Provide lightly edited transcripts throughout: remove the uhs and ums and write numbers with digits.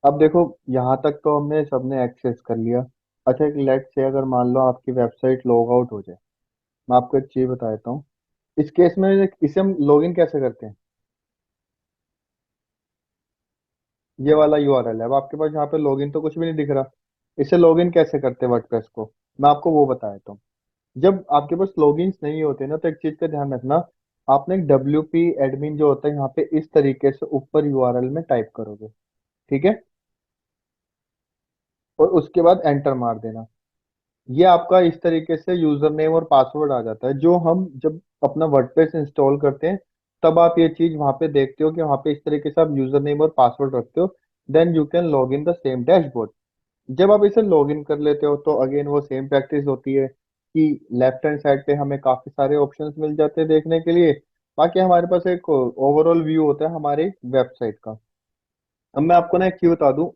अब देखो, यहाँ तक तो हमने सबने एक्सेस कर लिया। अच्छा, एक लेट से अगर मान लो आपकी वेबसाइट लॉग आउट हो जाए, मैं आपको एक चीज बता देता हूँ। इस केस में इसे हम लॉगिन कैसे करते हैं? ये वाला यूआरएल है, अब आपके पास यहाँ पे लॉगिन तो कुछ भी नहीं दिख रहा। इसे लॉगिन कैसे करते हैं वर्डप्रेस को? मैं आपको वो बता देता हूँ। जब आपके पास लॉगिन्स नहीं होते ना, तो एक चीज का ध्यान रखना। आपने एक WP एडमिन जो होता है यहाँ पे इस तरीके से ऊपर यूआरएल में टाइप करोगे। ठीक है? और उसके बाद एंटर मार देना। ये आपका इस तरीके से यूजर नेम और पासवर्ड आ जाता है। जो हम जब अपना वर्डप्रेस इंस्टॉल करते हैं, तब आप ये चीज वहां पे देखते हो कि वहां पे इस तरीके से आप यूजर नेम और पासवर्ड रखते हो। Then you can log in the same dashboard. जब आप इसे लॉग इन कर लेते हो, तो अगेन वो सेम प्रैक्टिस होती है कि लेफ्ट हैंड साइड पे हमें काफी सारे ऑप्शंस मिल जाते हैं देखने के लिए। बाकी हमारे पास एक ओवरऑल व्यू होता है हमारी वेबसाइट का। अब मैं आपको ना एक चीज बता दूं।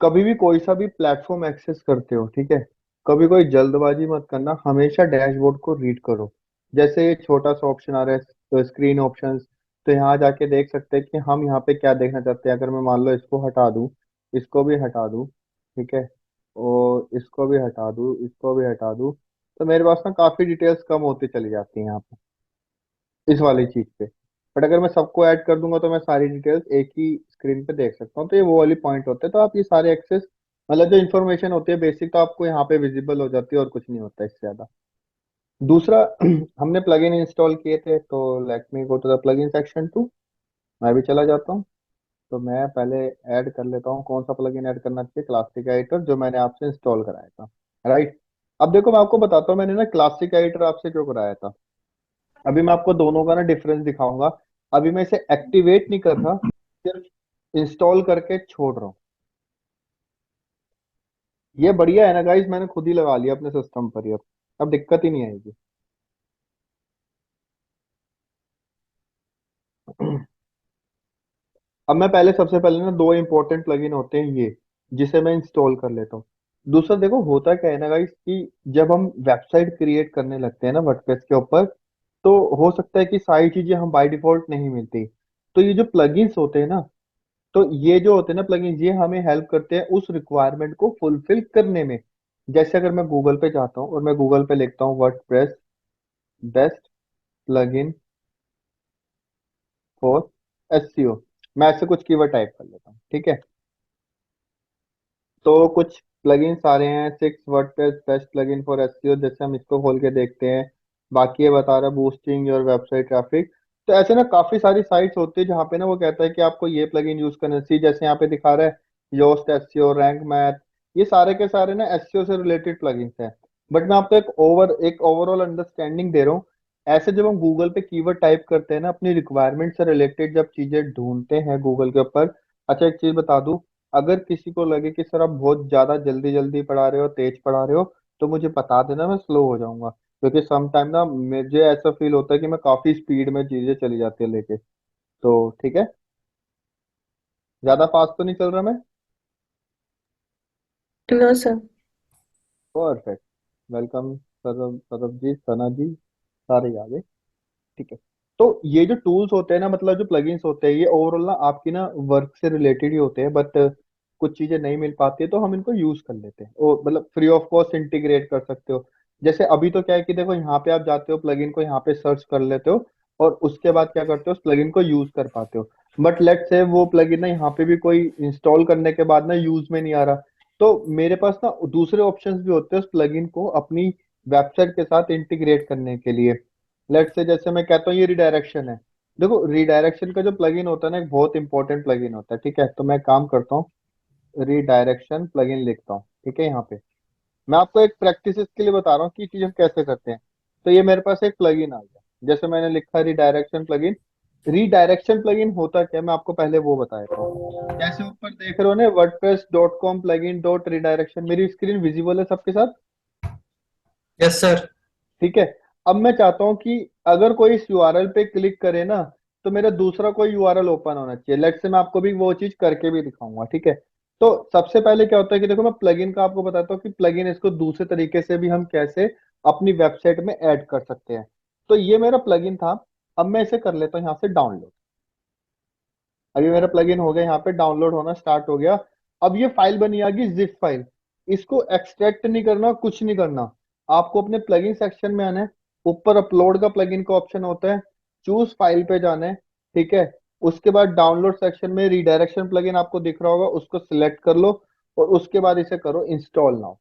कभी भी कोई सा भी प्लेटफॉर्म एक्सेस करते हो, ठीक है, कभी कोई जल्दबाजी मत करना, हमेशा डैशबोर्ड को रीड करो। जैसे ये छोटा सा ऑप्शन आ रहा है, तो स्क्रीन ऑप्शंस, तो यहाँ जाके देख सकते हैं कि हम यहाँ पे क्या देखना चाहते हैं। अगर मैं मान लो इसको हटा दूँ, इसको भी हटा दूँ, ठीक है, और इसको भी हटा दूँ, इसको भी हटा दूँ, तो मेरे पास ना काफी डिटेल्स कम होती चली जाती हैं यहाँ पे, इस वाली चीज पे। बट अगर मैं सबको ऐड कर दूंगा, तो मैं सारी डिटेल्स एक ही स्क्रीन पे देख सकता हूँ। तो ये वो वाली पॉइंट होते हैं। तो आप ये सारे एक्सेस, मतलब जो इन्फॉर्मेशन होती है बेसिक, तो आपको यहाँ पे विजिबल हो जाती है, और कुछ नहीं होता इससे ज्यादा। दूसरा, हमने प्लगइन इंस्टॉल किए थे, तो let me go to the plugin section too. मैं भी चला जाता हूँ। तो मैं पहले ऐड कर लेता हूँ कौन सा प्लगइन ऐड करना चाहिए। क्लासिक एडिटर जो मैंने आपसे इंस्टॉल कराया था, राइट। अब देखो, मैं आपको बताता हूँ मैंने ना क्लासिक एडिटर आपसे क्यों कराया था। अभी मैं आपको दोनों का ना डिफरेंस दिखाऊंगा। अभी मैं इसे एक्टिवेट नहीं कर रहा, सिर्फ इंस्टॉल करके छोड़ रहा हूँ। ये बढ़िया है ना गाइस, मैंने खुद ही लगा लिया अपने सिस्टम पर ही। अब दिक्कत ही नहीं आएगी। अब मैं पहले, सबसे पहले ना, दो इंपॉर्टेंट प्लगइन होते हैं ये, जिसे मैं इंस्टॉल कर लेता हूँ। दूसरा, देखो होता क्या है ना गाइस, कि जब हम वेबसाइट क्रिएट करने लगते हैं ना वर्डप्रेस के ऊपर, तो हो सकता है कि सारी चीजें हम बाय डिफॉल्ट नहीं मिलती। तो ये जो प्लगइन्स होते हैं ना, तो ये जो होते हैं ना प्लगइन्स, ये हमें हेल्प करते हैं उस रिक्वायरमेंट को फुलफिल करने में। जैसे अगर मैं गूगल पे जाता हूँ और मैं गूगल पे लिखता हूँ WordPress best plugin for SEO, मैं ऐसे कुछ कीवर्ड टाइप कर लेता हूँ, ठीक है। तो कुछ प्लगइन्स आ रहे हैं, 6 WordPress best plugin for SEO, जैसे हम इसको खोल के देखते हैं। बाकी ये बता रहा है बूस्टिंग योर वेबसाइट ट्रैफिक। तो ऐसे ना काफी सारी साइट्स होती है जहाँ पे ना वो कहता है कि आपको ये प्लगइन यूज करना चाहिए। जैसे यहाँ पे दिखा रहा है योस्ट एसईओ, रैंक मैथ, ये सारे के सारे ना एसईओ से रिलेटेड प्लगइन्स हैं। बट मैं आपको एक ओवरऑल अंडरस्टैंडिंग दे रहा हूँ। ऐसे जब हम गूगल पे कीवर्ड टाइप करते हैं ना, अपनी रिक्वायरमेंट से रिलेटेड जब चीजें ढूंढते हैं गूगल के ऊपर। अच्छा, एक चीज बता दूं, अगर किसी को लगे कि सर आप बहुत ज्यादा जल्दी जल्दी पढ़ा रहे हो, तेज पढ़ा रहे हो, तो मुझे बता देना, मैं स्लो हो जाऊंगा। क्योंकि सम टाइम ना मुझे ऐसा फील होता है कि मैं काफी स्पीड में चीजें चली जाती है लेके। तो ठीक है, ज्यादा फास्ट तो नहीं चल रहा मैं? No sir. Perfect. Welcome Saurabh, Saurabh ji, Sana ji, सारे आ गए। ठीक है। तो ये जो टूल्स होते हैं ना, मतलब जो प्लगइन्स होते हैं, ये ओवरऑल ना आपकी ना वर्क से रिलेटेड ही होते हैं। बट कुछ चीजें नहीं मिल पाती है, तो हम इनको यूज कर लेते हैं, और मतलब फ्री ऑफ कॉस्ट इंटीग्रेट कर सकते हो। जैसे अभी तो क्या है कि देखो, यहाँ पे आप जाते हो, प्लगइन को यहाँ पे सर्च कर लेते हो, और उसके बाद क्या करते हो, उस प्लगइन को यूज कर पाते हो। बट लेट से वो प्लगइन ना यहाँ पे भी कोई इंस्टॉल करने के बाद ना यूज में नहीं आ रहा, तो मेरे पास ना दूसरे ऑप्शंस भी होते हैं उस प्लगइन को अपनी वेबसाइट के साथ इंटीग्रेट करने के लिए। लेट से जैसे मैं कहता हूँ ये रिडायरेक्शन है। देखो, रिडायरेक्शन का जो प्लगइन होता है ना, एक बहुत इंपॉर्टेंट प्लगइन होता है, ठीक है। तो मैं काम करता हूँ, रिडायरेक्शन प्लगइन लिखता हूँ, ठीक है। यहाँ पे मैं आपको एक प्रैक्टिस के लिए बता रहा हूँ कि चीजें कैसे करते हैं। तो ये मेरे पास एक प्लगइन आ गया, जैसे मैंने लिखा रिडायरेक्शन प्लगइन। रिडायरेक्शन प्लगइन होता क्या है, मैं आपको पहले वो बता देता हूँ। जैसे ऊपर देख रहे हो ना, wordpress.com प्लगइन डॉट रिडायरेक्शन, मेरी स्क्रीन विजिबल है सबके साथ? Yes sir. ठीक है। अब मैं चाहता हूं कि अगर कोई इस यूआरएल पे क्लिक करे ना, तो मेरा दूसरा कोई यूआरएल ओपन होना चाहिए। लेट से मैं आपको भी वो चीज करके भी दिखाऊंगा, ठीक है। तो सबसे पहले क्या होता है कि देखो, मैं प्लगइन का आपको बताता हूँ कि प्लगइन इसको दूसरे तरीके से भी हम कैसे अपनी वेबसाइट में ऐड कर सकते हैं। तो ये मेरा प्लगइन था। अब मैं इसे कर लेता हूँ यहाँ से डाउनलोड। अभी मेरा प्लगइन हो गया, यहाँ पे डाउनलोड होना स्टार्ट हो गया। अब ये फाइल बनी आ गई जिप फाइल। इसको एक्सट्रैक्ट नहीं करना, कुछ नहीं करना। आपको अपने प्लगइन सेक्शन में आना है। ऊपर अपलोड का प्लगइन का ऑप्शन होता है। चूज फाइल पे जाना है। ठीक है। उसके बाद डाउनलोड सेक्शन में रीडायरेक्शन प्लगइन आपको दिख रहा होगा, उसको सिलेक्ट कर लो। और उसके बाद इसे करो इंस्टॉल नाउ।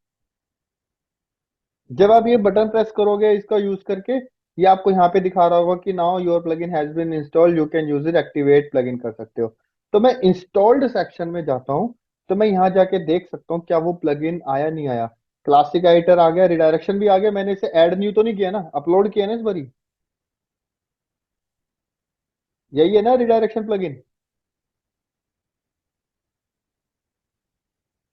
जब आप ये बटन प्रेस करोगे इसका यूज करके, ये आपको यहाँ पे दिखा रहा होगा कि now your plugin has been installed, you can use it, activate plugin कर सकते हो। तो मैं इंस्टॉल्ड सेक्शन में जाता हूँ। तो मैं यहाँ जाके देख सकता हूँ क्या वो प्लगइन आया नहीं आया। क्लासिक एडिटर आ गया, रिडायरेक्शन भी आ गया। मैंने इसे ऐड न्यू तो नहीं किया ना, अपलोड किया ना इस बारी। यही है ना रिडायरेक्शन प्लगइन।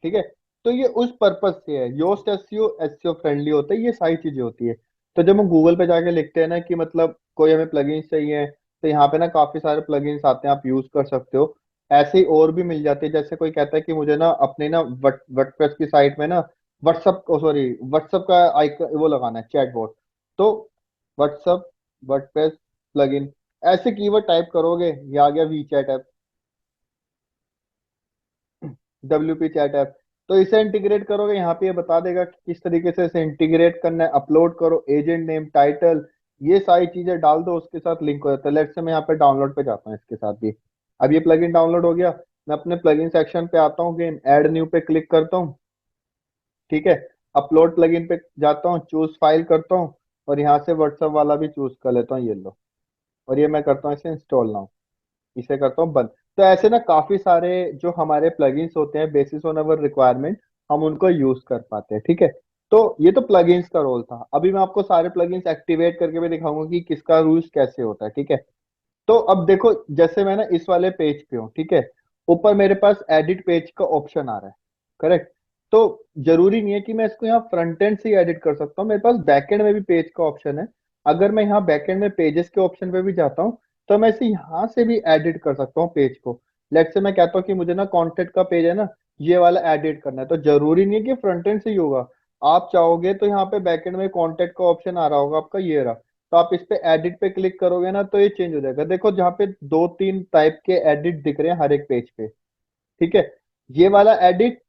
ठीक है। तो ये उस पर्पज से है, योस्ट एसईओ एसईओ फ्रेंडली होता है, ये सारी चीजें होती है। तो जब हम गूगल पे जाके लिखते हैं ना कि मतलब कोई हमें प्लगइन्स चाहिए, तो यहाँ पे ना काफी सारे प्लगइन्स आते हैं, आप यूज कर सकते हो। ऐसे ही और भी मिल जाते हैं, जैसे कोई कहता है कि मुझे ना अपने ना वर्डप्रेस की साइट में ना व्हाट्सअप, सॉरी, व्हाट्सअप का आइकन वो लगाना है, चैटबॉट। तो व्हाट्सअप वर्डप्रेस प्लगइन, ऐसे कीवर्ड टाइप करोगे, ये आ गया we chat app, WP chat app. तो इसे इंटीग्रेट करोगे, यहाँ पे ये बता देगा कि किस तरीके से इसे इंटीग्रेट करना है। अपलोड करो, एजेंट नेम, टाइटल, ये सारी चीजें डाल दो, उसके साथ लिंक हो जाता है। लेट्स से मैं यहाँ पे डाउनलोड पे जाता हूँ इसके साथ भी। अब ये प्लगइन डाउनलोड हो गया। मैं अपने प्लगइन सेक्शन पे आता हूँ, अगेन ऐड न्यू पे क्लिक करता हूँ। ठीक है। अपलोड प्लगइन पे जाता हूँ, चूज फाइल करता हूँ। और यहाँ से व्हाट्सएप वाला भी चूज कर लेता हूँ, ये लो। और ये मैं करता हूँ इसे इंस्टॉल नाउ। इसे करता हूँ बंद। तो ऐसे ना काफी सारे जो हमारे प्लगइन्स होते हैं, बेसिस ऑन अवर रिक्वायरमेंट, हम उनको यूज कर पाते हैं। ठीक है। तो ये तो प्लगइन्स का रोल था। अभी मैं आपको सारे प्लगइन्स एक्टिवेट करके भी दिखाऊंगा कि किसका यूज कैसे होता है। ठीक है। तो अब देखो, जैसे मैं ना इस वाले पेज पे हूँ, ठीक है। ऊपर मेरे पास एडिट पेज का ऑप्शन आ रहा है। करेक्ट। तो जरूरी नहीं है कि मैं इसको यहाँ फ्रंट एंड से ही एडिट कर सकता हूँ, मेरे पास बैक एंड में भी पेज का ऑप्शन है। अगर मैं यहाँ बैक एंड में पेजेस के ऑप्शन पे भी जाता हूँ, तो मैं इसे यहाँ से भी एडिट कर सकता हूँ पेज को। लेट से मैं कहता हूँ कि मुझे ना कॉन्टेक्ट का पेज है ना, ये वाला एडिट करना है, तो जरूरी नहीं है कि फ्रंट एंड से ही होगा। आप चाहोगे तो यहाँ पे बैक एंड में कॉन्टेक्ट का ऑप्शन आ रहा होगा आपका, ये रहा। तो आप इस पे एडिट पे क्लिक करोगे ना, तो ये चेंज हो जाएगा। देखो जहाँ पे दो तीन टाइप के एडिट दिख रहे हैं हर एक पेज पे। ठीक है। ये वाला एडिट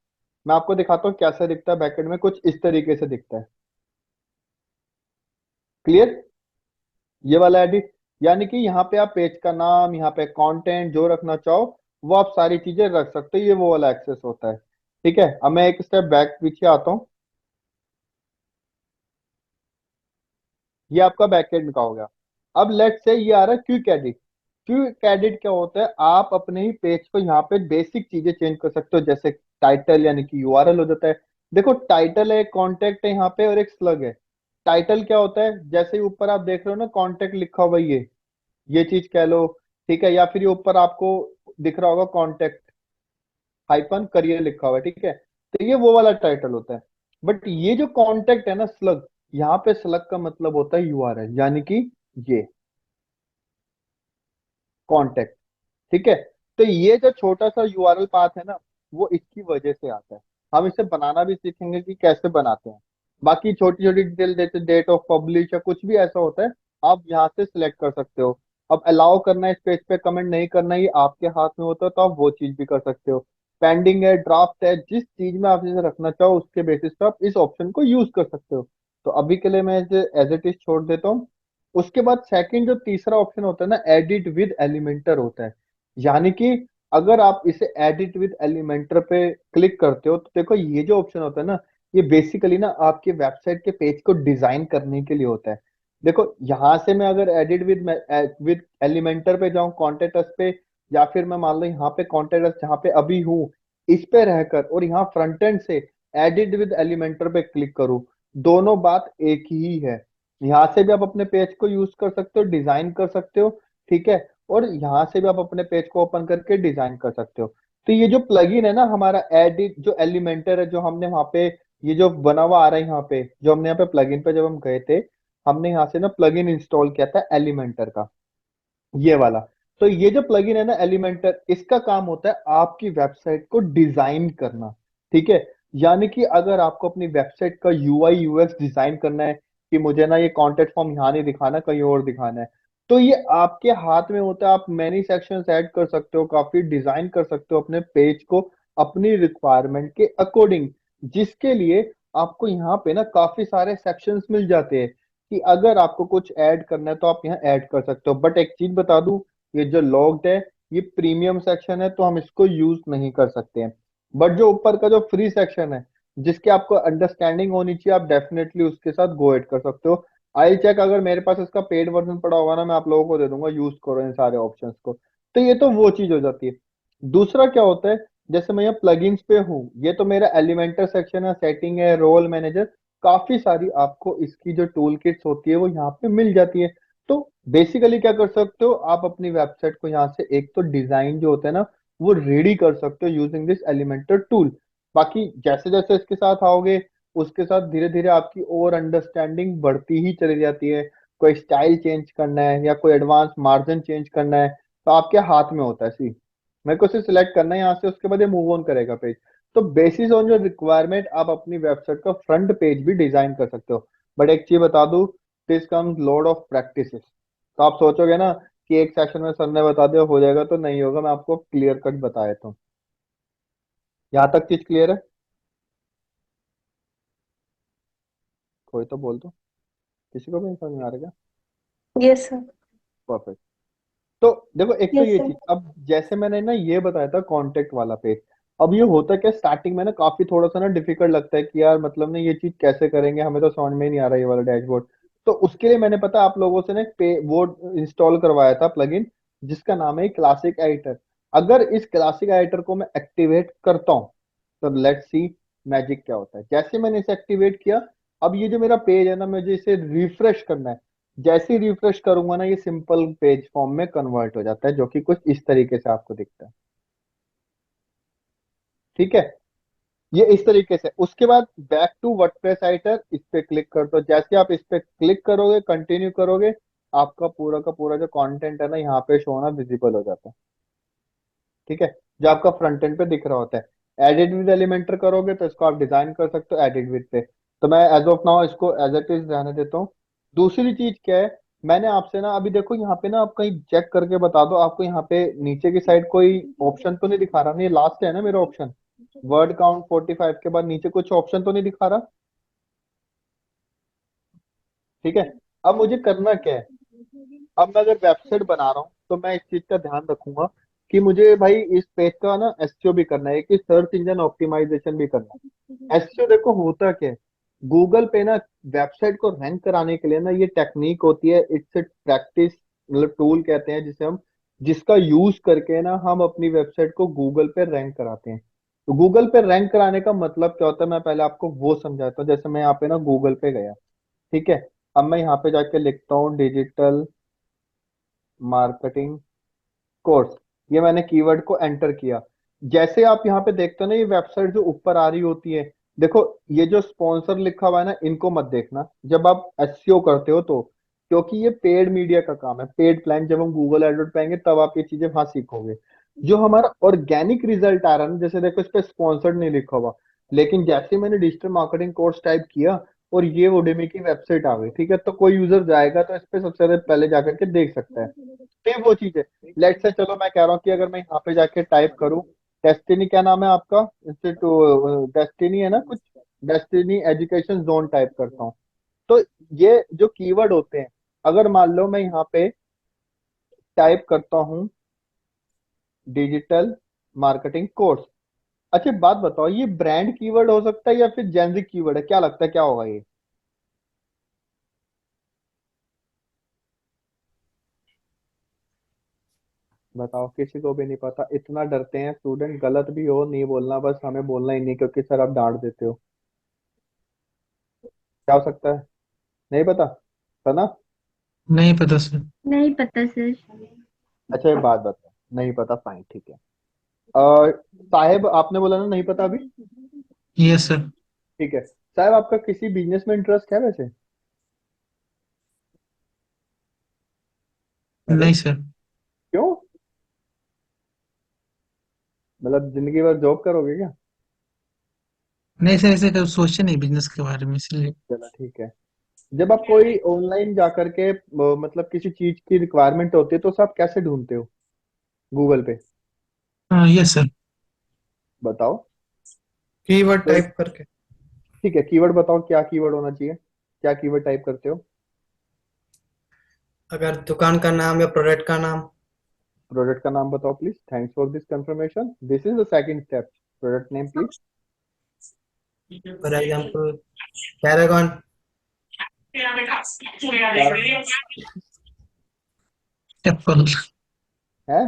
मैं आपको दिखाता हूँ कैसा दिखता है बैकएंड में, कुछ इस तरीके से दिखता है। क्लियर। ये वाला एडिट, यानी कि यहाँ पे आप पेज का नाम, यहाँ पे कंटेंट जो रखना चाहो वो आप सारी चीजें रख सकते हो, ये वो वाला एक्सेस होता है। ठीक है। अब मैं एक स्टेप बैक पीछे आता हूँ। ये आपका बैकएंड का हो गया। अब लेट से ये आ रहा है क्विक एडिट। क्विक एडिट क्या होता है, आप अपने ही पेज को यहाँ पे बेसिक चीजें चेंज कर सकते हो, जैसे टाइटल यानी कि यूआरएल हो जाता है। देखो टाइटल है, कॉन्टेक्ट है यहाँ पे, और एक स्लग है। टाइटल क्या होता है, जैसे ही ऊपर आप देख रहे हो ना कॉन्टेक्ट लिखा हुआ है, ये चीज कह लो। ठीक है। या फिर ये ऊपर आपको दिख रहा होगा कॉन्टेक्ट हाइपन करियर लिखा हुआ है। ठीक है। तो ये वो वाला टाइटल होता है। बट ये जो कॉन्टेक्ट है ना, स्लग, यहाँ पे स्लग का मतलब होता है यूआरएल, यानी कि ये कॉन्टेक्ट। ठीक है। तो ये जो छोटा सा यूआरएल पाथ है ना, वो इसकी वजह से आता है। हम इसे बनाना भी सीखेंगे कि कैसे बनाते हैं। बाकी छोटी छोटी डिटेल, जैसे डेट ऑफ पब्लिश या कुछ भी ऐसा होता है, आप यहाँ से सिलेक्ट कर सकते हो। अब अलाउ करना है इस पेज पे, कमेंट नहीं करना, ये आपके हाथ में होता है, तो आप वो चीज भी कर सकते हो। पेंडिंग है, ड्राफ्ट है, जिस चीज में आप इसे रखना चाहो उसके बेसिस पे आप इस ऑप्शन को यूज कर सकते हो। तो अभी के लिए मैं इसे एज इट इज छोड़ देता हूँ। उसके बाद सेकंड जो तीसरा ऑप्शन होता है ना, एडिट विद एलिमेंटर होता है। यानी कि अगर आप इसे एडिट विद एलिमेंटर पे क्लिक करते हो, तो देखो ये जो ऑप्शन होता है ना, ये बेसिकली ना आपके वेबसाइट के पेज को डिजाइन करने के लिए होता है। देखो यहाँ से मैं अगर एडिट विद एलिमेंटर पे जाऊं, कॉन्टेक्ट अस पे, या फिर मैं मान लो यहाँ पे कॉन्टेक्ट अस जहाँ पे अभी हूँ इस पे रहकर, और यहाँ फ्रंट एंड से एडिट विद एलिमेंटर पे क्लिक करूँ, दोनों बात एक ही है। यहाँ से भी आप अपने पेज को यूज कर सकते हो, डिजाइन कर सकते हो। ठीक है। और यहाँ से भी आप अपने पेज को ओपन करके डिजाइन कर सकते हो। तो ये जो प्लगइन है ना हमारा एडिट, जो एलिमेंटर है, जो हमने वहां पे, ये जो बना हुआ आ रहा है यहाँ पे, जो हमने यहाँ पे प्लगइन पे जब हम गए थे, हमने यहाँ से ना प्लगइन इंस्टॉल किया था एलिमेंटर का, ये वाला। तो ये जो प्लगइन है ना एलिमेंटर, इसका काम होता है आपकी वेबसाइट को डिजाइन करना। ठीक है। यानी कि अगर आपको अपनी वेबसाइट का यूआई यूएक्स डिजाइन करना है, कि मुझे ना ये कॉन्टेक्ट फॉर्म यहाँ नहीं दिखाना, कहीं और दिखाना है, तो ये आपके हाथ में होता है, आप मैनी सेक्शंस ऐड कर सकते हो, काफी डिजाइन कर सकते हो अपने पेज को अपनी रिक्वायरमेंट के अकॉर्डिंग, जिसके लिए आपको यहाँ पे ना काफी सारे सेक्शंस मिल जाते हैं कि अगर आपको कुछ ऐड करना है तो आप यहाँ ऐड कर सकते हो। बट एक चीज बता दूं, ये जो लॉग्ड है ये प्रीमियम सेक्शन है तो हम इसको यूज नहीं कर सकते हैं। बट जो ऊपर का जो फ्री सेक्शन है जिसकी आपको अंडरस्टैंडिंग होनी चाहिए, आप डेफिनेटली उसके साथ गो एड कर सकते हो। आई चेक, अगर मेरे पास इसका पेड वर्जन पड़ा होगा ना, मैं आप लोगों को दे दूंगा, यूज करो इन सारे ऑप्शंस को। तो ये तो वो चीज हो जाती है। दूसरा क्या होता है, जैसे मैं यहाँ प्लगइन्स पे हूँ, ये तो मेरा एलिमेंटर सेक्शन है, सेटिंग है, रोल मैनेजर, काफी सारी आपको इसकी जो टूल किट्स होती है वो यहाँ पे मिल जाती है। तो बेसिकली क्या कर सकते हो, आप अपनी वेबसाइट को यहाँ से एक तो डिजाइन जो होता है ना वो रेडी कर सकते हो यूजिंग दिस एलिमेंटर टूल। बाकी जैसे जैसे इसके साथ आओगे उसके साथ धीरे धीरे आपकी और अंडरस्टैंडिंग बढ़ती ही चली जाती है। कोई स्टाइल चेंज करना है या कोई एडवांस मार्जिन चेंज करना है तो आपके हाथ में होता है। सी मेरे को सिर्फ सिलेक्ट करना है यहाँ से, उसके बाद ये मूव ऑन करेगा पेज। तो बेसिस ऑन योर रिक्वायरमेंट आप अपनी वेबसाइट का फ्रंट पेज भी डिजाइन कर सकते हो। बट एक चीज बता दूं, this comes lot of practice. तो आप सोचोगे ना कि एक सेशन में सर ने बता दिया हो जाएगा, तो नहीं होगा। मैं आपको क्लियर कट बता देता हूँ। यहाँ तक चीज क्लियर है? कोई तो बोल दो, किसी को भी समझ में आ रहा है? Yes sir. परफेक्ट। तो देखो, एक तो यस ये सर। चीज, अब जैसे मैंने ना ये बताया था कॉन्टेक्ट वाला पेज। अब ये होता क्या, स्टार्टिंग में ना काफी थोड़ा सा ना डिफिकल्ट लगता है कि यार मतलब ना ये चीज कैसे करेंगे, हमें तो समझ में ही नहीं आ रहा ये वाला डैशबोर्ड। तो उसके लिए मैंने पता आप लोगों से ना एक वो इंस्टॉल करवाया था प्लगइन, जिसका नाम है क्लासिक एडिटर। अगर इस क्लासिक एडिटर को मैं एक्टिवेट करता हूँ तो लेट्स सी मैजिक क्या होता है। जैसे मैंने इसे एक्टिवेट किया, अब ये जो मेरा पेज है ना, मुझे इसे रिफ्रेश करना है। जैसे ही रिफ्रेश करूंगा ना, ये सिंपल पेज फॉर्म में कन्वर्ट हो जाता है, जो कि कुछ इस तरीके से आपको दिखता है। ठीक है, ये इस तरीके से। उसके बाद बैक टू वर्डप्रेस राइटर, इस पे क्लिक कर दो। जैसे आप इस पे क्लिक करोगे, कंटिन्यू करोगे, आपका पूरा का पूरा जो कंटेंट है ना यहाँ पे शो होना विजिबल हो जाता है। ठीक है, जो आपका फ्रंट एंड पे दिख रहा होता है। एडिट विद एलिमेंटर करोगे तो इसको आप डिजाइन कर सकते हो एडिट विद पे। तो मैं एज ऑफ नाउ इसको एज इट इज रहने देता हूँ। दूसरी चीज क्या है, मैंने आपसे ना अभी देखो यहाँ पे ना, आप कहीं चेक करके बता दो, आपको यहाँ पे नीचे की साइड कोई ऑप्शन तो नहीं दिखा रहा ना? ये लास्ट है ना मेरा ऑप्शन, वर्ड काउंट 45 के बाद नीचे कुछ ऑप्शन तो नहीं दिखा रहा? ठीक है, अब मुझे करना क्या है, अब मैं अगर वेबसाइट बना रहा हूँ तो मैं इस चीज का ध्यान रखूंगा कि मुझे भाई इस पेज का ना एसईओ भी करना है, कि सर्च इंजन ऑप्टिमाइजेशन भी करना है। एसईओ देखो होता क्या है, गूगल पे ना वेबसाइट को रैंक कराने के लिए ना ये टेक्निक होती है, इट्स प्रैक्टिस, मतलब टूल कहते हैं जिसे हम, जिसका यूज करके ना हम अपनी वेबसाइट को गूगल पे रैंक कराते हैं। तो गूगल पे रैंक कराने का मतलब क्या होता है, मैं पहले आपको वो समझाता हूँ। जैसे मैं यहाँ पे ना गूगल पे गया, ठीक है, अब मैं यहाँ पे जाके लिखता हूँ डिजिटल मार्केटिंग कोर्स, ये मैंने कीवर्ड को एंटर किया। जैसे आप यहाँ पे देखते हो ना, ये वेबसाइट जो ऊपर आ रही होती है, देखो ये जो स्पॉन्सर लिखा हुआ है ना, इनको मत देखना जब आप एसईओ करते हो तो, क्योंकि ये पेड मीडिया का काम है, पेड प्लान। जब हम गूगल एडवर्ड पाएंगे तब आप ये चीजें वहां सीखोगे। जो हमारा ऑर्गेनिक रिजल्ट आ रहा है ना, जैसे देखो इस पे स्पॉन्सर्ड नहीं लिखा हुआ, लेकिन जैसे ही मैंने डिजिटल मार्केटिंग कोर्स टाइप किया और ये उडेमी की वेबसाइट आ गई, ठीक है, तो कोई यूजर जाएगा तो इस पे सबसे पहले जाकर के देख सकता है। तो ये वो चीज है। लेट से चलो मैं कह रहा हूँ कि अगर मैं यहाँ पे जाके टाइप करूँ, डेस्टिनी, क्या नाम है आपका इंस्टीट्यूट, डेस्टिनी है ना कुछ, डेस्टिनी एजुकेशन जोन टाइप करता हूँ। तो ये जो कीवर्ड होते हैं, अगर मान लो मैं यहाँ पे टाइप करता हूँ डिजिटल मार्केटिंग कोर्स। अच्छा बात बताओ, ये ब्रांड कीवर्ड हो सकता है या फिर जेनरिक कीवर्ड है? क्या लगता है क्या होगा ये? बताओ, किसी को भी नहीं पता, इतना डरते हैं स्टूडेंट, गलत भी हो नहीं बोलना, बस हमें बोलना ही नहीं क्योंकि सर आप डांट देते हो। क्या हो सकता है? नहीं पता, है ना? नहीं पता सर। नहीं पता सर। अच्छा ये बात बता, नहीं पता, फाइन, ठीक है। साहेब आपने बोला ना नहीं पता अभी? Yes sir. ठीक है साहब, आपका किसी बिजनेस में इंटरेस्ट है वैसे? अरे नहीं सर। क्यों, मतलब जिंदगी भर जॉब करोगे क्या? नहीं सर, ऐसे कभी सोचे नहीं बिजनेस के बारे में, इसलिए। चलो ठीक है। जब आप कोई ऑनलाइन जा करके मतलब किसी चीज की रिक्वायरमेंट होती है तो उसे आप कैसे ढूंढते हो गूगल पे? हाँ यस सर। बताओ। कीवर्ड कोई, टाइप करके। ठीक है, कीवर्ड बताओ, क्या कीवर्ड होना चाहिए, क्या कीवर्ड टाइप करते हो? अगर दुकान का नाम या प्रोडक्ट का नाम। प्रोडक्ट का नाम बताओ please, thanks for this confirmation, this is the second step. Product name please. For example Paragon. Paragon Apple. है?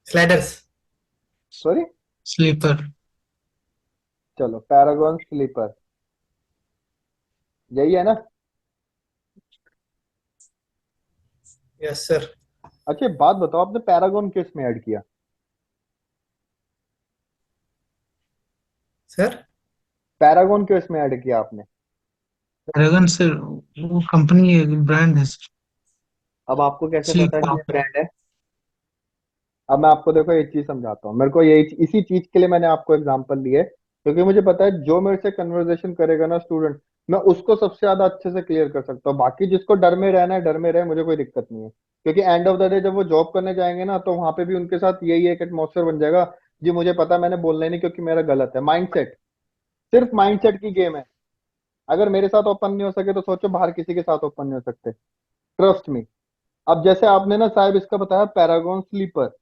स्लाइडर्स। सॉरी? स्लीपर। चलो, पैरागॉन स्लीपर, यही है ना? Yes sir. अच्छा, एक बात बताओ, आपने पैरागॉन किस में ऐड किया? सर पैरागॉन किस में ऐड किया आपने? पैरागन सर वो कंपनी है, ब्रांड है सर। अब आपको कैसे पता कि स्लीपर। ये ब्रांड है? अब मैं आपको देखो एक चीज समझाता हूँ, मेरे को यही इसी चीज के लिए मैंने आपको एग्जांपल लिए, क्योंकि मुझे पता है जो मेरे से कन्वर्सेशन करेगा ना स्टूडेंट, मैं उसको सबसे ज्यादा अच्छे से क्लियर कर सकता हूँ। बाकी जिसको डर में रहना है डर में रहे, मुझे कोई दिक्कत नहीं है। क्योंकि एंड ऑफ द डे जब वो जॉब करने जाएंगे ना, तो वहां पे भी उनके साथ यही एक एटमोसफेयर बन जाएगा। जी मुझे पता है, मैंने बोलना ही नहीं क्योंकि मेरा गलत है। माइंडसेट, सिर्फ माइंडसेट की गेम है। अगर मेरे साथ ओपन नहीं हो सके तो सोचो बाहर किसी के साथ ओपन नहीं हो सकते। Trust me. अब जैसे आपने ना साहब इसका बताया पैरागॉन स्लीपर,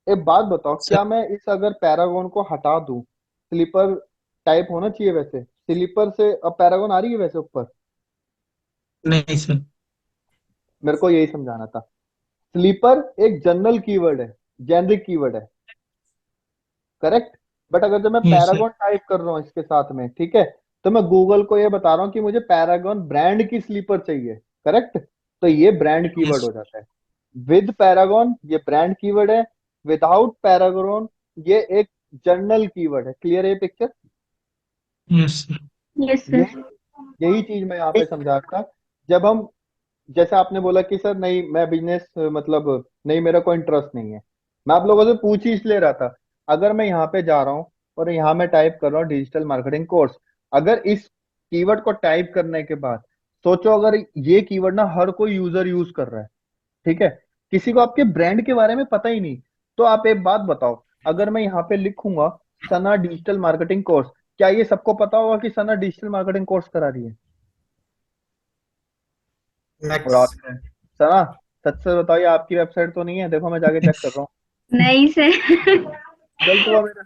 एक बात बताओ, सर क्या मैं इस अगर पैरागॉन को हटा दूं, स्लीपर टाइप होना चाहिए वैसे, स्लीपर से अब पैरागॉन आ रही है वैसे ऊपर। नहीं सर। मेरे को यही समझाना था। स्लीपर एक जनरल कीवर्ड है, जेनरिक कीवर्ड है, करेक्ट। बट अगर जब मैं यस सर। पैरागॉन टाइप कर रहा हूँ इसके साथ में, ठीक है, तो मैं गूगल को ये बता रहा हूँ कि मुझे पैरागॉन ब्रांड की स्लीपर चाहिए, करेक्ट। तो ये ब्रांड यस। कीवर्ड हो जाता है। विद पैरागॉन ये ब्रांड कीवर्ड है, विदाउट पैरागॉन ये एक जनरल कीवर्ड है। क्लियर है पिक्चर? Yes sir. यस यही सर। यही चीज मैं यहाँ पे समझा रहा था। जब हम, जैसे आपने बोला कि सर नहीं मैं बिजनेस मतलब नहीं, मेरा कोई इंटरेस्ट नहीं है, मैं आप लोगों से पूछ ही इसलिए रहा था। अगर मैं यहाँ पे जा रहा हूँ और यहाँ मैं टाइप कर रहा हूँ डिजिटल मार्केटिंग कोर्स, अगर इस कीवर्ड को टाइप करने के बाद सोचो अगर ये कीवर्ड ना हर कोई यूजर यूज कर रहा है, ठीक है, किसी को आपके ब्रांड के बारे में पता ही नहीं, तो आप एक बात बताओ, अगर मैं यहाँ पे लिखूंगा सना डिजिटल मार्केटिंग कोर्स, क्या ये सबको पता होगा कि सना डिजिटल मार्केटिंग कोर्स करा रही है? और मैक्स। आप सना, सच से बताओ ये आपकी वेबसाइट तो नहीं है? देखो मैं जाके चेक कर रहा हूँ। नहीं सर। गलत हुआ मेरा।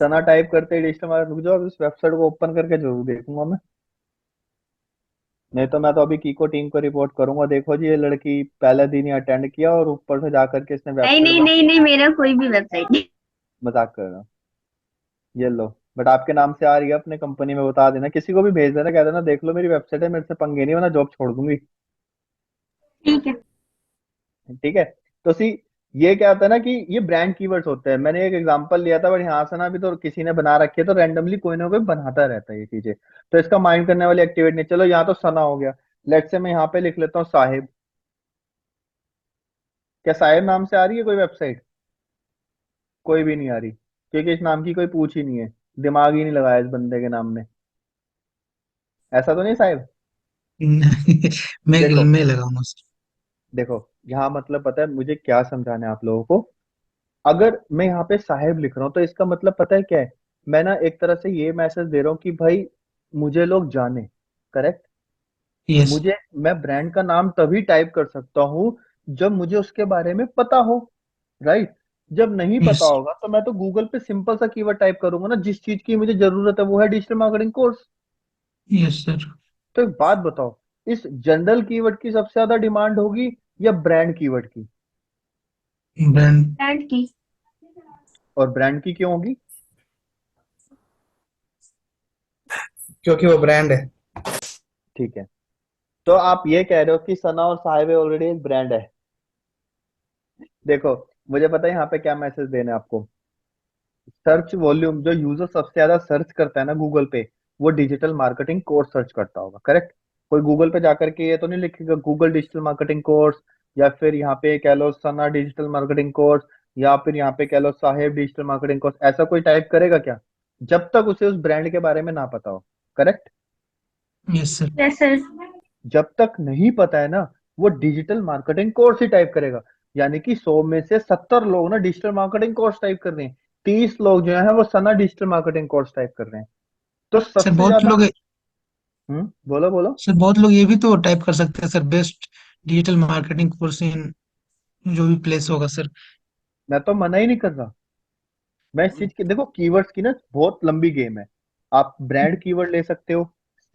सना टाइप करते ही डिजिटल मार्केट, रुक जाओ, इस वेबसाइट को ओपन करके जरूर देखूंगा मैं। नहीं तो मैं तो अभी कीको टीम को रिपोर्ट करूंगा, देखो जी ये लड़की पहले दिन ही अटेंड किया और ऊपर से जाकर के इसने नहीं वेबसाइट नहीं बना। नहीं नहीं, मेरा कोई भी वेबसाइट नहीं। मजाक कर रहा हूँ। ये लो, बट आपके नाम से आ रही है अपने कंपनी में, बता देना, किसी को भी भेज देना, कह देना देख लो मेरी वेबसाइट है, मेरे से पंगे नहीं, वरना जॉब छोड़ दूंगी। ठीक है। ठीक है। तो सी, ये क्या होता है ना कि ये ब्रांड कीवर्ड्स होते हैं। मैंने एक एग्जांपल लिया था, बट यहाँ से ना भी तो किसी ने बना रखी है, तो रैंडमली कोई ना कोई बनाता रहता है ये चीजें। तो इसका माइंड करने वाली एक्टिविटी नहीं। चलो यहाँ तो सना हो गया, लेट से मैं यहाँ पे लिख लेता हूँ साहिब। क्या साहिब नाम से आ रही है कोई वेबसाइट? कोई भी नहीं आ रही, क्योंकि इस नाम की कोई पूछ ही नहीं है, दिमाग ही नहीं लगाया इस बंदे के नाम में। ऐसा तो नहीं साहिब? नहीं, देखो, मैं लगाऊंगा सर। देखो यहाँ मतलब पता है मुझे क्या समझाना है आप लोगों को। अगर मैं यहाँ पे साहेब लिख रहा हूँ तो इसका मतलब पता है क्या है? मैं ना एक तरह से ये मैसेज दे रहा हूँ कि भाई मुझे लोग जाने, करेक्ट। यस। मुझे, मैं ब्रांड का नाम तभी टाइप कर सकता हूँ जब मुझे उसके बारे में पता हो, राइट। जब नहीं पता यस। होगा तो मैं तो गूगल पे सिंपल सा कीवर्ड टाइप करूंगा ना, जिस चीज की मुझे जरूरत है वो है digital marketing course. Yes sir. तो एक बात बताओ, इस जनरल कीवर्ड की सबसे ज्यादा डिमांड होगी या ब्रांड कीवर्ड की? ब्रांड। ब्रांड की। और ब्रांड की क्यों होगी? क्योंकि वो ब्रांड है। ठीक है। तो आप ये कह रहे हो कि सना और साहिब ऑलरेडी एक ब्रांड है। देखो, मुझे पता है यहाँ पे क्या मैसेज देना है आपको। सर्च वॉल्यूम, जो यूजर सबसे ज्यादा सर्च करता है ना गूगल पे, वो डिजिटल मार्केटिंग कोर्स सर्च करता होगा, करेक्ट। कोई गूगल पे जाकर के ये तो नहीं लिखेगा गूगल डिजिटल मार्केटिंग कोर्स, या फिर यहाँ पे कह लो सना डिजिटल मार्केटिंग कोर्स, या फिर यहाँ पे कह लो साहेब डिजिटल मार्केटिंग कोर्स, ऐसा कोई टाइप करेगा क्या? जब तक उसे उस ब्रांड के बारे में ना पता हो, correct. Yes sir. Yes sir. जब तक नहीं पता है ना, वो डिजिटल मार्केटिंग कोर्स ही टाइप करेगा। यानी कि 100 में से 70 लोग ना डिजिटल मार्केटिंग कोर्स टाइप कर रहे हैं, 30 लोग जो है वो सना डिजिटल मार्केटिंग कोर्स टाइप कर रहे हैं। तो सर सबसे बहुत ज्यादा। लोग बोलो बोलो। सर बहुत लोग ये भी तो टाइप कर सकते हैं sir, best digital marketing course in जो भी प्लेस होगा सर। मैं तो मना ही नहीं कर रहा। मैं इस चीज की, देखो कीवर्ड्स की ना बहुत लंबी गेम है। आप ब्रांड कीवर्ड ले सकते हो,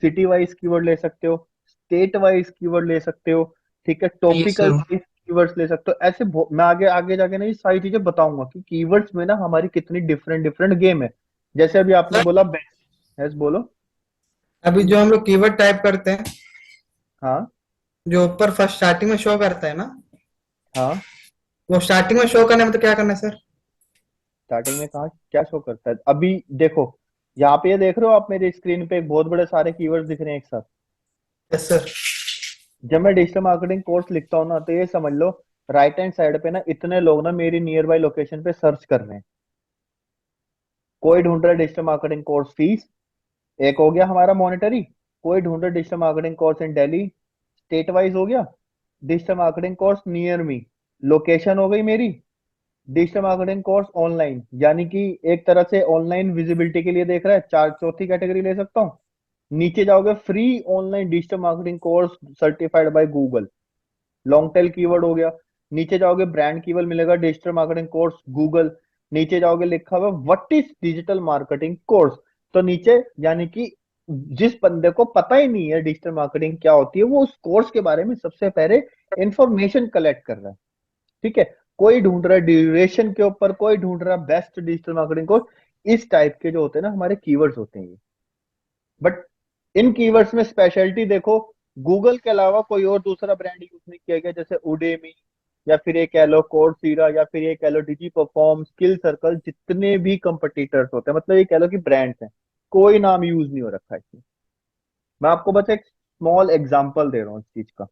सिटी वाइज कीवर्ड ले सकते हो, स्टेट वाइज कीवर्ड ले सकते हो, ठीक है, yes topical sir. Wise keywords ले सकते हो। ऐसे मैं आगे आगे जाके ना ये सारी चीजें बताऊंगा कि कीवर्ड्स में ना हमारी कितनी डिफरेंट डिफरेंट गेम है। जैसे अभी आपने सर बोला बेस्ट। यस बोलो। अभी जो हम लोग कीवर्ड टाइप करते हैं, हाँ जो ऊपर फर्स्ट स्टार्टिंग में शो करता है ना, हाँ। वो स्टार्टिंग में शो करने में तो क्या करना है सर? स्टार्टिंग में कहा क्या शो करता है, अभी देखो यहाँ पे ये देख रहे हो आप मेरी स्क्रीन पे एक बहुत बड़े सारे कीवर्ड्स दिख रहे हैं एक साथ। Yes sir. जब मैं डिजिटल मार्केटिंग कोर्स लिखता हूँ ना, तो ये समझ लो राइट हैंड साइड पे ना इतने लोग ना मेरी नियर बाई लोकेशन पे सर्च कर रहे हैं। कोई ढूंढ रहा है डिजिटल मार्केटिंग कोर्स फीस, एक हो गया हमारा मॉनेटरी। कोई ढूंढ रहा है digital marketing course in Delhi, state wise हो गया। Digital marketing course near me, location हो गई मेरी। डिजिटल मार्केटिंग कोर्स ऑनलाइन, यानी कि एक तरह से ऑनलाइन विजिबिलिटी के लिए देख रहा है, चार चौथी कैटेगरी ले सकता हूँ। नीचे जाओगे free online digital marketing course certified by Google, long tail keyword हो गया। नीचे जाओगे ब्रांड कीवर्ड मिलेगा डिजिटल मार्केटिंग कोर्स गूगल। नीचे जाओगे लिखा हुआ what is digital marketing course. तो नीचे यानी कि जिस बंदे को पता ही नहीं है डिजिटल मार्केटिंग क्या होती है, वो उस कोर्स के बारे में सबसे पहले इंफॉर्मेशन कलेक्ट कर रहा है। ठीक है। कोई ढूंढ रहा है ड्यूरेशन के ऊपर, कोई ढूंढ रहा है बेस्ट डिजिटल मार्केटिंग कोर्स। इस टाइप के जो होते हैं ना हमारे कीवर्ड्स होते हैं ये। बट इन कीवर्ड्स में स्पेशलिटी देखो, गूगल के अलावा कोई और दूसरा ब्रांड यूज नहीं किया गया, जैसे उडेमी, या फिर ये कह लो कोर्सीरा, या फिर ये कह लो डिजी परफॉर्म, स्किल सर्कल, जितने भी कंपटीटर्स होते हैं, मतलब ये कह लो कि ब्रांड्स हैं, कोई नाम यूज नहीं हो रखा है इसमें। मैं आपको बस एक स्मॉल एग्जांपल दे रहा हूँ इस चीज का।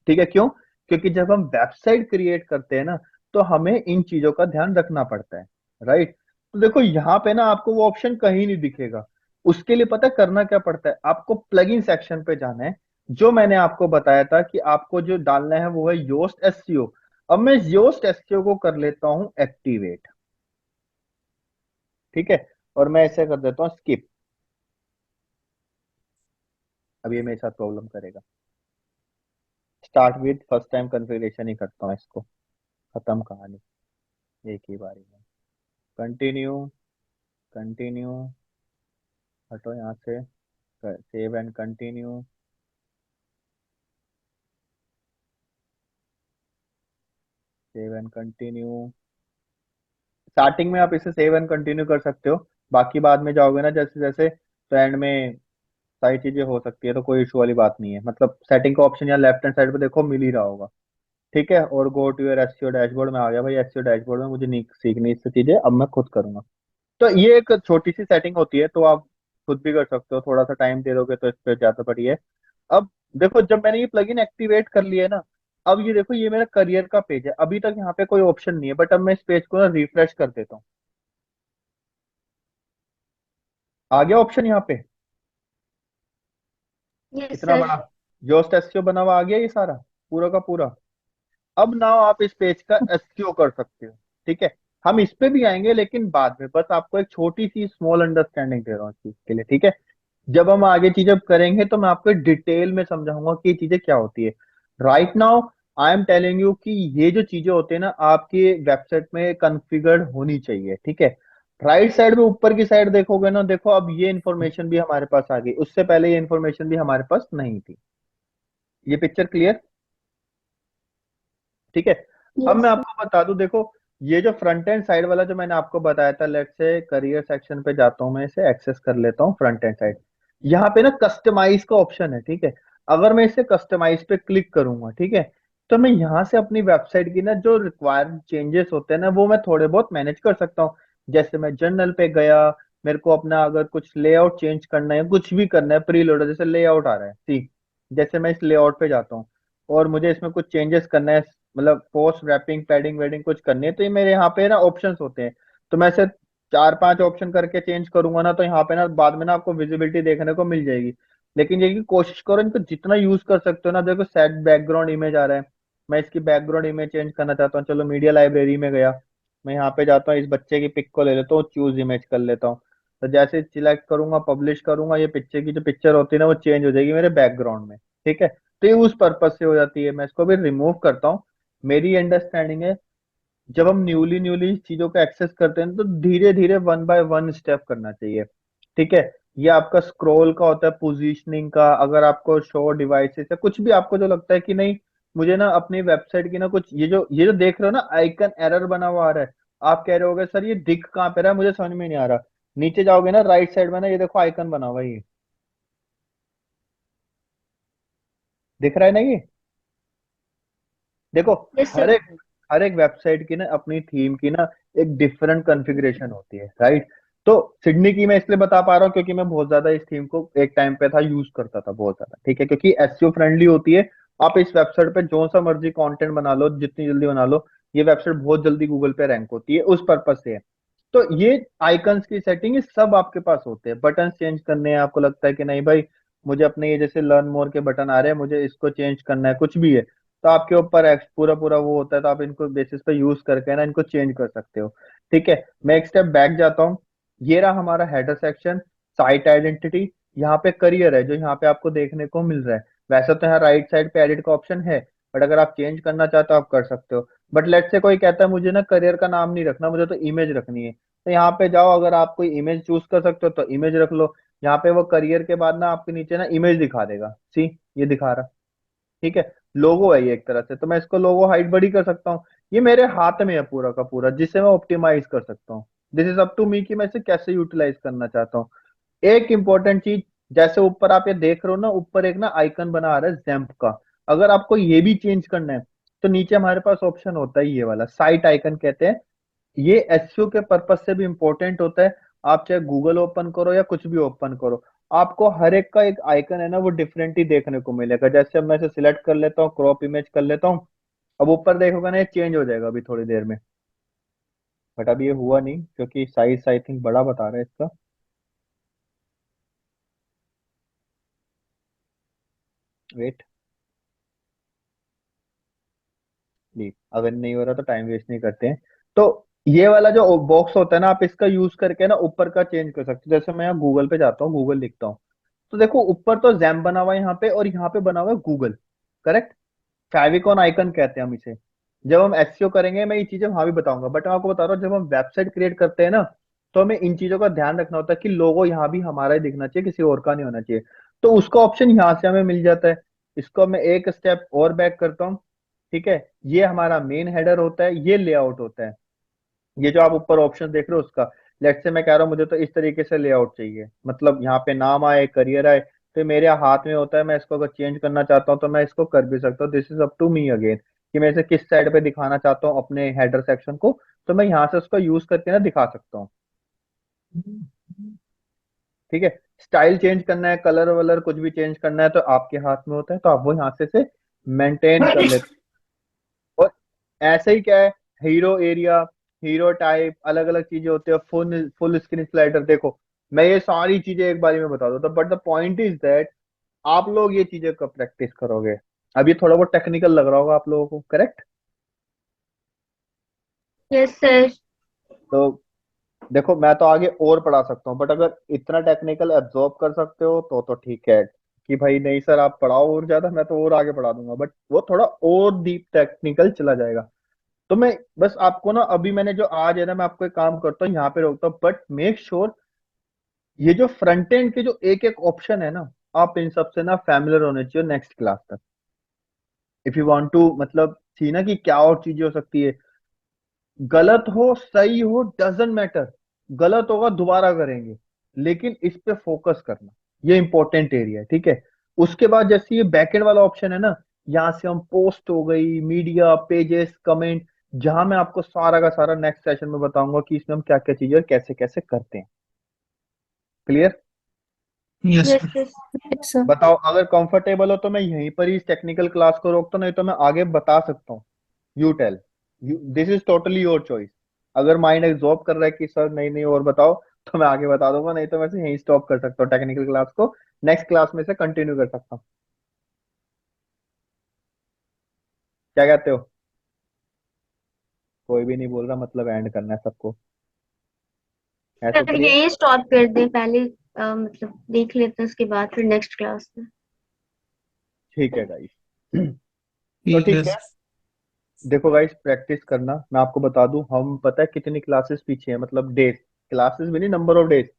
ठीक है, क्यों? क्योंकि जब हम वेबसाइट क्रिएट करते हैं ना, तो हमें इन चीजों का ध्यान रखना पड़ता है। राइट। तो देखो यहाँ पे ना आपको वो ऑप्शन कहीं नहीं दिखेगा। उसके लिए पता है करना क्या पड़ता है, आपको प्लगइन सेक्शन पे जाना है। जो मैंने आपको बताया था कि आपको जो डालना है वो है योस्ट एसईओ। अब मैं योस्ट एसईओ को कर लेता हूं एक्टिवेट। ठीक है। और मैं ऐसे कर देता हूँ स्किप। अब ये मेरे साथ प्रॉब्लम करेगा। Start with first time configuration ही करता हूँ इसको, खत्म कहानी एक ही बारी में। कंटिन्यू, कंटिन्यू, हटो यहाँ से, save and continue, save and continue. Starting में आप इसे सेव एंड कंटिन्यू कर सकते हो, बाकी बाद में जाओगे ना जैसे जैसे, तो एंड में सारी चीजें हो सकती है, तो कोई इशू वाली बात नहीं है। मतलब सेटिंग का ऑप्शन यहाँ लेफ्ट हैंड साइड पे देखो मिल ही रहा होगा। ठीक है। और go to your SEO dashboard में आ गया भाई, एसईओ डैशबोर्ड में मुझे नहीं सीखनी इससे चीजें, अब मैं खुद करूंगा। तो ये एक छोटी सी सेटिंग होती है, तो आप खुद भी कर सकते हो, थोड़ा सा टाइम दे दोगे तो इस पे ज्यादा बढ़िया है। अब देखो जब मैंने ये प्लगइन एक्टिवेट कर लिया है ना, अब ये देखो ये मेरा करियर का पेज है, अभी तक यहाँ पे कोई ऑप्शन नहीं है, बट अब मैं इस पेज को ना रिफ्रेश कर देता हूँ। आ गया ऑप्शन यहाँ पे, यस इतना सर। बड़ा योस्ट एसईओ बना हुआ आ गया ये सारा, पूरा का पूरा। अब ना आप इस पेज का एसईओ कर सकते हो। ठीक है। हम इस पे भी आएंगे लेकिन बाद में, बस आपको एक छोटी सी स्मॉल अंडरस्टैंडिंग दे रहा हूँ इस चीज के लिए। ठीक है। जब हम आगे चीजें करेंगे तो मैं आपको डिटेल में समझाऊंगा कि ये चीजें क्या होती है। Right now I am telling you कि ये जो चीजें होती है ना आपकी वेबसाइट में कॉन्फ़िगर्ड होनी चाहिए। ठीक है। राइट साइड में ऊपर की साइड देखोगे ना, देखो अब ये इन्फॉर्मेशन भी हमारे पास आ गई, उससे पहले ये इन्फॉर्मेशन भी हमारे पास नहीं थी। ये पिक्चर क्लियर? ठीक है। अब मैं यस सर। आपको बता दूं, देखो ये जो फ्रंट एंड साइड वाला जो मैंने आपको बताया था, लेट्स से करियर सेक्शन पे जाता हूं, मैं इसे एक्सेस कर लेता हूँ फ्रंट एंड साइड। यहाँ पे ना कस्टमाइज का ऑप्शन है। ठीक है। अगर मैं इसे कस्टमाइज पे क्लिक करूंगा, ठीक है, तो मैं यहाँ से अपनी वेबसाइट की ना जो रिक्वायर्ड चेंजेस होते हैं ना वो मैं थोड़े बहुत मैनेज कर सकता हूँ। जैसे मैं जर्नल पे गया, मेरे को अपना अगर कुछ लेआउट चेंज करना है, कुछ भी करना है, प्री लोडर जैसे लेआउट आ रहा है, ठीक, जैसे मैं इस लेआउट पे जाता हूँ और मुझे इसमें कुछ चेंजेस करना है, मतलब पोस्ट रैपिंग पैडिंग वेडिंग कुछ करनी है, तो ये मेरे यहाँ पे ना ऑप्शंस होते हैं। तो मैं से चार पांच ऑप्शन करके चेंज करूंगा ना, तो यहाँ पे ना बाद में ना आपको विजिबिलिटी देखने को मिल जाएगी। लेकिन ये कि कोशिश करो इनको जितना यूज कर सकते हो ना। देखो सेट बैकग्राउंड इमेज आ रहा है, मैं इसकी बैकग्राउंड इमेज चेंज करना चाहता हूँ, चलो मीडिया लाइब्रेरी में गया, मैं यहाँ पे जाता हूँ, इस बच्चे की पिक को ले लेता हूँ, चूज इमेज कर लेता हूँ। तो जैसे सिलेक्ट करूंगा, पब्लिश करूंगा, ये पिक्चर की जो पिक्चर होती है ना वो चेंज हो जाएगी मेरे बैकग्राउंड में। ठीक है, तो ये उस पर्पज से हो जाती है। मैं इसको भी रिमूव करता हूँ। मेरी अंडरस्टैंडिंग है जब हम न्यूली न्यूली चीजों को एक्सेस करते हैं तो धीरे धीरे वन बाय वन स्टेप करना चाहिए। ठीक है, ये आपका स्क्रॉल का होता है, पोजीशनिंग का, अगर आपको शो डिवाइसेस या कुछ भी आपको जो लगता है कि नहीं मुझे ना अपनी वेबसाइट की ना कुछ ये जो देख रहे हो ना आइकन एरर बना हुआ आ रहा है, आप कह रहे होगे सर ये दिख कहाँ पे रहा है, मुझे समझ में नहीं आ रहा। नीचे जाओगे ना राइट साइड में ना, ये देखो आइकन बना हुआ है, ये दिख रहा है ना ये। देखो यस हर सर। एक हर एक वेबसाइट की ना अपनी थीम की ना एक डिफरेंट कॉन्फ़िगरेशन होती है, राइट। तो सिडनी की मैं इसलिए बता पा रहा हूँ क्योंकि मैं बहुत ज्यादा इस थीम को एक टाइम पे था यूज करता था बहुत ज्यादा। ठीक है, क्योंकि एसईओ फ्रेंडली होती है। आप इस वेबसाइट पे जो सा मर्जी कंटेंट बना लो, जितनी जल्दी बना लो, ये वेबसाइट बहुत जल्दी गूगल पे रैंक होती है, उस पर्पज से है। तो ये आइकन्स की सेटिंग ये सब आपके पास होते हैं। बटन चेंज करने हैं, आपको लगता है कि नहीं भाई मुझे अपने ये जैसे लर्न मोर के बटन आ रहे हैं, मुझे इसको चेंज करना है, कुछ भी है, तो आपके ऊपर पूरा पूरा वो होता है, तो आप इनको बेसिस पे यूज करके ना इनको चेंज कर सकते हो। ठीक है, मैं एक स्टेप बैक जाता हूँ। ये रहा हमारा हेडर सेक्शन, साइट आइडेंटिटी, यहाँ पे करियर है जो यहाँ पे आपको देखने को मिल रहा है। वैसे तो यहाँ राइट साइड पे एडिट का ऑप्शन है, बट अगर आप चेंज करना चाहते हो आप कर सकते हो। बट लेट से कोई कहता है मुझे ना करियर का नाम नहीं रखना, मुझे तो इमेज रखनी है, तो यहाँ पे जाओ, अगर आप कोई इमेज चूज कर सकते हो तो इमेज रख लो। यहाँ पे वो करियर के बाद ना आपके नीचे ना इमेज दिखा देगा, सी ये दिखा रहा। ठीक है, लोगो है ये एक तरह से, तो मैं इसको लोगो हाइट बड़ी कर सकता हूँ। ये मेरे हाथ में है पूरा का पूरा, जिससे मैं ऑप्टिमाइज कर सकता हूँ। This is up to me कि मैं इसे कैसे यूटिलाइज करना चाहता हूँ। एक इंपॉर्टेंट चीज, जैसे ऊपर आप ये देख रहे हो ना, ऊपर एक ना आइकन बना आ रहा है जैम्प का, अगर आपको ये भी चेंज करना है तो नीचे हमारे पास ऑप्शन होता है ये वाला साइट आइकन कहते हैं। ये एसईओ के पर्पज से भी इंपॉर्टेंट होता है। आप चाहे गूगल ओपन करो या कुछ भी ओपन करो, आपको हर एक का एक आइकन है ना वो डिफरेंट ही देखने को मिलेगा। जैसे अब मैं इसे सिलेक्ट कर लेता हूँ, क्रॉप इमेज कर लेता हूँ, अब ऊपर देखोगे ना ये चेंज हो जाएगा अभी थोड़ी देर में। बट अभी ये हुआ नहीं क्योंकि साइज आई थिंक बड़ा बता रहा है इसका। वेट, प्लीज, अगर नहीं हो रहा तो टाइम वेस्ट नहीं करते हैं। तो ये वाला जो बॉक्स होता है ना, आप इसका यूज करके ना ऊपर का चेंज कर सकते हो। जैसे मैं यहाँ गूगल पे जाता हूँ, गूगल लिखता हूँ, तो देखो ऊपर तो जैम बना हुआ है यहाँ पे, और यहाँ पे बना हुआ है गूगल, करेक्ट। फेविकॉन आइकन कहते हैं हम इसे। जब हम एसईओ करेंगे मैं ये चीजें वहां भी बताऊंगा, बट मैं आपको बता रहा हूँ जब हम वेबसाइट क्रिएट करते हैं ना, तो हमें इन चीजों का ध्यान रखना होता है कि लोगो यहाँ भी हमारा ही दिखना चाहिए, किसी और का नहीं होना चाहिए। तो उसका ऑप्शन यहाँ से हमें मिल जाता है। इसको मैं एक स्टेप और बैक करता हूँ। ठीक है, ये हमारा मेन हेडर होता है, ये लेआउट होता है। ये जो आप ऊपर ऑप्शन देख रहे हो उसका, लेट से मैं कह रहा हूँ मुझे तो इस तरीके से लेआउट चाहिए, मतलब यहाँ पे नाम आए, करियर आए, तो ये मेरे हाथ में होता है। मैं इसको अगर चेंज करना चाहता हूँ तो मैं इसको कर भी सकता हूँ। This is up to me again कि मैं इसे किस साइड पे दिखाना चाहता हूँ अपने हेडर सेक्शन को, तो मैं यहाँ से उसका यूज करके ना दिखा सकता हूँ। ठीक है, स्टाइल चेंज करना है, कलर वलर कुछ भी चेंज करना है तो आपके हाथ में होता है, तो आप वो यहाँ से मेंटेन कर लेते। और ऐसे ही क्या है, हीरो एरिया, हीरो टाइप, अलग अलग चीजें होती है, फुल फुल स्क्रीन स्लाइडर। देखो मैं ये सारी चीजें एक बारी में बता दूं, but the point is that आप लोग ये चीजें कब प्रैक्टिस करोगे। अब ये थोड़ा बहुत टेक्निकल लग रहा होगा आप लोगों को, करेक्ट। Yes sir. तो देखो मैं तो आगे और पढ़ा सकता हूँ, बट अगर इतना टेक्निकल एब्जॉर्ब कर सकते हो तो ठीक है कि भाई नहीं सर आप पढ़ाओ और ज्यादा, मैं तो और आगे पढ़ा दूंगा, बट वो थोड़ा और डीप टेक्निकल चला जाएगा। तो मैं बस आपको ना अभी मैंने जो आज है ना, मैं आपको एक काम करता हूँ यहाँ पे रोकता हूँ, बट मेक श्योर ये जो फ्रंट एंड के जो एक एक ऑप्शन है ना, आप इन सब से ना फैमिलियर होने चाहिए नेक्स्ट क्लास तक। इफ यू वांट टू मतलब सी ना कि क्या और चीजें हो सकती है। गलत हो सही हो डजेंट मैटर, गलत होगा दोबारा करेंगे, लेकिन इस पे फोकस करना, ये इंपॉर्टेंट एरिया है। ठीक है, उसके बाद जैसे ये बैकएंड वाला ऑप्शन है ना, यहाँ से हम पोस्ट हो गई, मीडिया, पेजेस, कमेंट, जहां मैं आपको सारा का सारा नेक्स्ट सेशन में बताऊंगा कि इसमें हम क्या क्या चीजें और कैसे कैसे करते हैं। Clear. Yes yes sir. Yes. Yes, sir. बताओ अगर कंफर्टेबल हो तो मैं यहीं पर ही इस टेक्निकल क्लास को रोकता हूँ, नहीं तो मैं आगे बता सकता हूँ। You tell, this is totally your choice. अगर माइंड एब्जॉर्ब कर रहा है कि सर नहीं नहीं और बताओ, तो मैं आगे बता दूंगा, नहीं तो मैं से यहीं स्टॉप कर सकता हूँ टेक्निकल क्लास को, नेक्स्ट क्लास में से कंटिन्यू कर सकता हूँ। क्या कहते हो? कोई भी नहीं बोल रहा, मतलब एंड करना है सबको, ऐसे सर तो नहीं है? यही स्टॉप कर दे पहले, मतलब देख लेते हैं उसके बाद फिर नेक्स्ट क्लास में। ठीक है गाइस। तो ठीक है ठीक है, देखो गाइस प्रैक्टिस करना, मैं आपको बता दूं हम पता है कितनी क्लासेस पीछे हैं, मतलब डेज, क्लासेस भी नहीं, नंबर ऑफ डेज,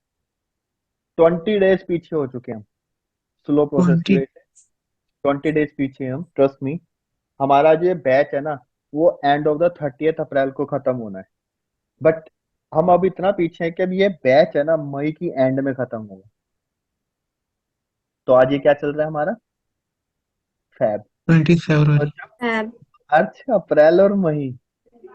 20 डेज पीछे हो चुके हैं हम स्लो प्रोसेस की 20। वजह से। 20 डेज पीछे हैं हम, ट्रस्ट मी। हमारा जो ये बैच है ना, वो एंड ऑफ द 30th अप्रैल को खत्म होना है, बट हम अब इतना पीछे हैं कि अब ये बैच है ना मई की एंड में खत्म होगा। तो आज ये क्या चल रहा है हमारा, फैब। 20 फरवरी। और जब मार्च, अप्रैल और मई,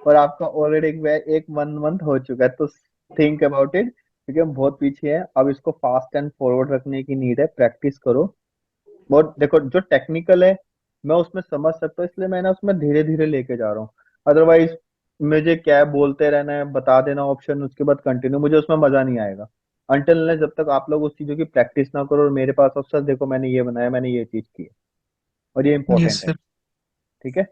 और आपका ऑलरेडी एक 1 मंथ हो चुका है, तो थिंक अबाउट इट, क्योंकि हम बहुत पीछे हैं। अब इसको फास्ट एंड फॉरवर्ड रखने की नीड है, प्रैक्टिस करो। और देखो जो टेक्निकल है मैं उसमें समझ सकता हूँ, इसलिए मैं ना उसमें धीरे धीरे लेके जा रहा हूँ। अदरवाइज मुझे क्या है, बोलते रहना है, बता देना ऑप्शन, उसके बाद कंटिन्यू, मुझे उसमें मजा नहीं आएगा अनटिल जब तक आप लोग उस चीजों की प्रैक्टिस ना करो। और मेरे पास अफसर देखो मैंने ये बनाया, मैंने ये चीज की है, और ये यस इंपॉर्टेंट है। सर। ठीक है,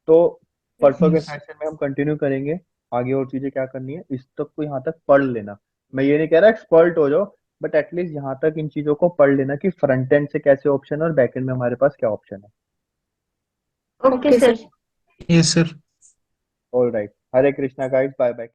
तो परसों के यस। सेशन में हम कंटिन्यू करेंगे आगे, और चीजें क्या करनी है इस तक को यहाँ तक पढ़ लेना। मैं ये नहीं कह रहा एक्सपर्ट हो जाओ, बट एटलीस्ट यहाँ तक इन चीजों को पढ़ लेना कि फ्रंट एंड से कैसे ऑप्शन है और बैक एंड में हमारे पास क्या ऑप्शन है। Okay okay sir. Sir. Yes sir. All right, Hare Krishna guys, bye bye.